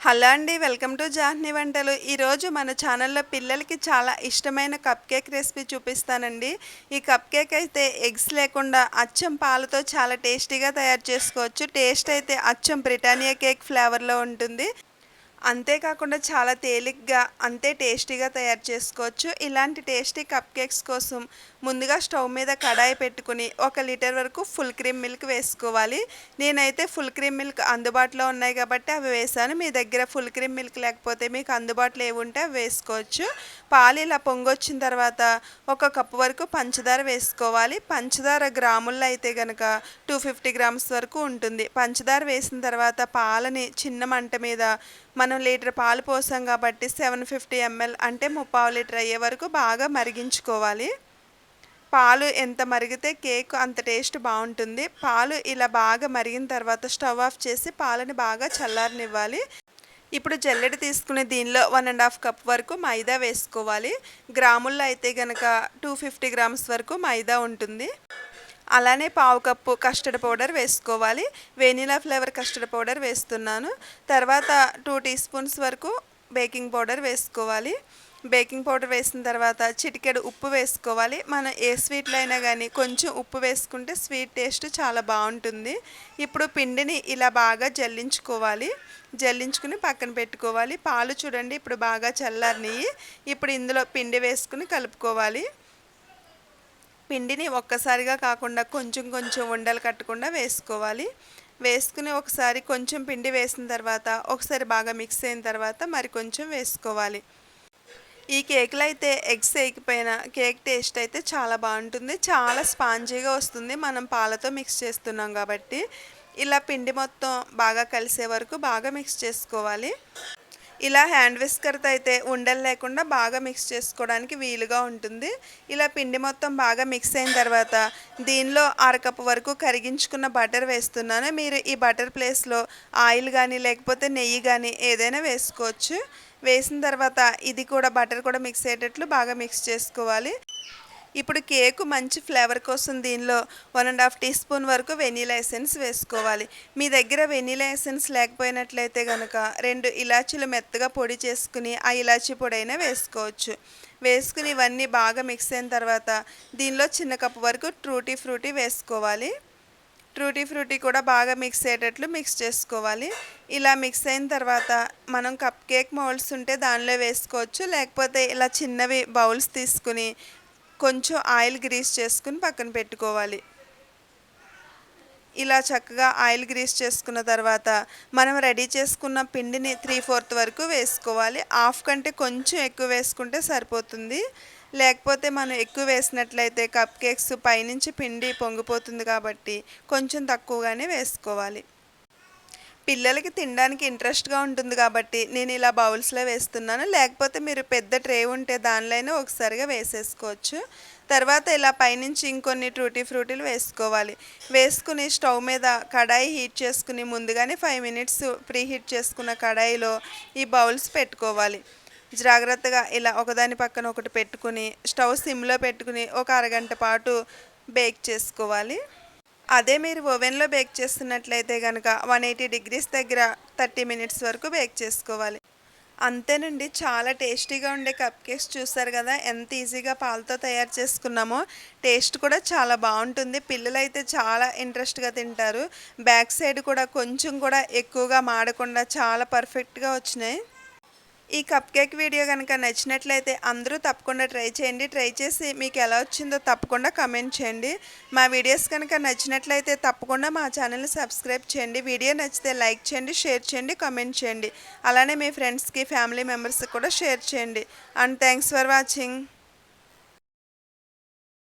Hello అండి. Welcome to Jahnavi వంటలు. ఈరోజు మన ఛానల్‌లో పిల్లలకి చాలా ఇష్టమైన కప్ కేక్ రెసిపీ చూపిస్తానండి. ఈ కప్ కేక్ అయితే ఎగ్స్ లేకుండా అచ్చం పాలతో చాలా టేస్టీగా తయారు చేసుకోవచ్చు. టేస్ట్ అయితే అచ్చం బ్రిటానియా కేక్ ఫ్లేవర్‌లో ఉంటుంది. అంతేకాకుండా చాలా తేలిగ్గా, అంతే టేస్టీగా తయారు చేసుకోవచ్చు. ఇలాంటి టేస్టీ కప్ కేక్స్ కోసం ముందుగా స్టవ్ మీద కడాయి పెట్టుకుని 1 లీటర్ వరకు ఫుల్ క్రీమ్ మిల్క్ వేసుకోవాలి. నేనైతే ఫుల్ క్రీమ్ మిల్క్ అందుబాటులో ఉన్నాయి కాబట్టి అవి వేశాను. మీ దగ్గర ఫుల్ క్రీమ్ మిల్క్ లేకపోతే మీకు అందుబాటులో ఏవి ఉంటే అవి వేసుకోవచ్చు. పాలు ఇలా పొంగొచ్చిన తర్వాత 1 కప్పు వరకు పంచదార వేసుకోవాలి. పంచదార గ్రాముల్లో అయితే గనక 250 గ్రామ్స్ వరకు ఉంటుంది. పంచదార వేసిన తర్వాత పాలని చిన్న మంట మీద మనం లీటర్ పాలు పోసాం కాబట్టి 750 ml అంటే 3/4 లీటర్ అయ్యే వరకు బాగా మరిగించుకోవాలి. పాలు ఎంత మరిగితే కేక్ అంత టేస్ట్ బాగుంటుంది. పాలు ఇలా బాగా మరిగిన తర్వాత స్టవ్ ఆఫ్ చేసి పాలని బాగా చల్లారనివ్వాలి. ఇప్పుడు జల్లెడ తీసుకుని దీనిలో 1½ కప్ వరకు మైదా వేసుకోవాలి. గ్రాముల్లో అయితే గనక 250 గ్రామ్స్ వరకు మైదా ఉంటుంది. అలానే 1/2 కప్పు కస్టర్డ్ పౌడర్ వేసుకోవాలి. వెనిలా ఫ్లేవర్ కస్టర్డ్ పౌడర్ వేస్తున్నాను. తర్వాత 2 టీ స్పూన్స్ వరకు బేకింగ్ పౌడర్ వేసుకోవాలి. బేకింగ్ పౌడర్ వేసిన తర్వాత చిటికెడు ఉప్పు వేసుకోవాలి. మనం ఏ స్వీట్లో అయినా కానీ కొంచెం ఉప్పు వేసుకుంటే స్వీట్ టేస్ట్ చాలా బాగుంటుంది. ఇప్పుడు పిండిని ఇలా బాగా జల్లించుకోవాలి. జల్లించుకుని పక్కన పెట్టుకోవాలి. పాలు చూడండి ఇప్పుడు బాగా చల్లారినాయి. ఇప్పుడు ఇందులో పిండి వేసుకుని కలుపుకోవాలి. పిండిని ఒక్కసారిగా కాకుండా కొంచెం కొంచెం ఉండలు కట్టకుండా వేసుకోవాలి. వేసుకుని ఒకసారి కొంచెం పిండి వేసిన తర్వాత ఒకసారి బాగా మిక్స్ అయిన తర్వాత మరి కొంచెం వేసుకోవాలి. ఈ కేకులో అయితే ఎగ్స్ వేయకపోయినా కేక్ టేస్ట్ అయితే చాలా బాగుంటుంది. చాలా స్పాంజీగా వస్తుంది. మనం పాలతో మిక్స్ చేస్తున్నాం కాబట్టి ఇలా పిండి మొత్తం బాగా కలిసే వరకు బాగా మిక్స్ చేసుకోవాలి. ఇలా హ్యాండ్ విస్కర్తో అయితే ఉండలు లేకుండా బాగా మిక్స్ చేసుకోవడానికి వీలుగా ఉంటుంది. ఇలా పిండి మొత్తం బాగా మిక్స్ అయిన తర్వాత దీనిలో 1/2 కప్పు వరకు కరిగించుకున్న బటర్ వేస్తున్నాను. మీరు ఈ బటర్ ప్లేస్లో ఆయిల్ కానీ లేకపోతే నెయ్యి కానీ ఏదైనా వేసుకోవచ్చు. వేసిన తర్వాత ఇది కూడా బటర్ కూడా మిక్స్ అయ్యేటట్లు బాగా మిక్స్ చేసుకోవాలి. ఇప్పుడు కేకు మంచి ఫ్లేవర్ కోసం దీనిలో 1½ టీ స్పూన్ వరకు వెనీలా ఎసెన్స్ వేసుకోవాలి. మీ దగ్గర వెనీలా ఎసెన్స్ లేకపోయినట్లయితే కనుక 2 ఇలాచీలు మెత్తగా పొడి చేసుకుని ఆ ఇలాచీ పొడి అయినా వేసుకోవచ్చు. వేసుకుని ఇవన్నీ బాగా మిక్స్ అయిన తర్వాత దీనిలో చిన్న కప్పు వరకు ట్రూటీ ఫ్రూటీ వేసుకోవాలి. ట్రూటీ ఫ్రూటీ కూడా బాగా మిక్స్ అయ్యేటట్లు మిక్స్ చేసుకోవాలి. ఇలా మిక్స్ అయిన తర్వాత మనం కప్ కేక్ మౌల్డ్స్ ఉంటే దానిలో వేసుకోవచ్చు. లేకపోతే ఇలా చిన్నవి బౌల్స్ తీసుకుని కొంచెం ఆయిల్ గ్రీస్ చేసుకుని పక్కన పెట్టుకోవాలి. ఇలా చక్కగా ఆయిల్ గ్రీస్ చేసుకున్న తర్వాత మనం రెడీ చేసుకున్న పిండిని 3/4 వరకు వేసుకోవాలి. హాఫ్ కంటే కొంచెం ఎక్కువ వేసుకుంటే సరిపోతుంది. లేకపోతే మనం ఎక్కువ వేసినట్లయితే కప్ కేక్స్ పైనుంచి పిండి పొంగిపోతుంది కాబట్టి కొంచెం తక్కువగానే వేసుకోవాలి. పిల్లలకి తినడానికి ఇంట్రెస్ట్గా ఉంటుంది కాబట్టి నేను ఇలా బౌల్స్లో వేస్తున్నాను. లేకపోతే మీరు పెద్ద ట్రే ఉంటే దానిలోనే ఒకసారిగా వేసేసుకోవచ్చు. తర్వాత ఇలా పైనుంచి ఇంకొన్ని ట్రూటీ ఫ్రూటీలు వేసుకోవాలి. వేసుకుని స్టవ్ మీద కడాయి హీట్ చేసుకుని ముందుగానే 5 మినిట్స్ ప్రీ హీట్ చేసుకున్న కడాయిలో ఈ బౌల్స్ పెట్టుకోవాలి. జాగ్రత్తగా ఇలా ఒకదాని పక్కన ఒకటి పెట్టుకుని స్టవ్ సిమ్లో పెట్టుకుని ఒక అరగంట పాటు బేక్ చేసుకోవాలి. అదే మీరు ఓవెన్లో బేక్ చేస్తున్నట్లయితే కనుక 180 డిగ్రీస్ దగ్గర 30 మినిట్స్ వరకు బేక్ చేసుకోవాలి. అంతేనండి. చాలా టేస్టీగా ఉండే కప్ కేక్స్ చూస్తారు కదా ఎంత ఈజీగా పాలతో తయారు చేసుకున్నామో. టేస్ట్ కూడా చాలా బాగుంటుంది. పిల్లలైతే చాలా ఇంట్రెస్ట్గా తింటారు. బ్యాక్ సైడ్ కూడా కొంచెం కూడా ఎక్కువగా మాడకుండా చాలా పర్ఫెక్ట్గా వచ్చినాయి. ఈ కప్ కేక్ వీడియో కనుక నచ్చినట్లయితే అందరూ తప్పకుండా ట్రై చేయండి. ట్రై చేసి మీకు ఎలా వచ్చిందో తప్పకుండా కమెంట్ చేయండి. మా వీడియోస్ కనుక నచ్చినట్లయితే తప్పకుండా మా ఛానల్ని సబ్స్క్రైబ్ చేయండి. వీడియో నచ్చితే లైక్ చేయండి, షేర్ చేయండి, కమెంట్ చేయండి. అలానే మీ ఫ్రెండ్స్కి ఫ్యామిలీ మెంబర్స్కి కూడా షేర్ చేయండి. And thanks for watching.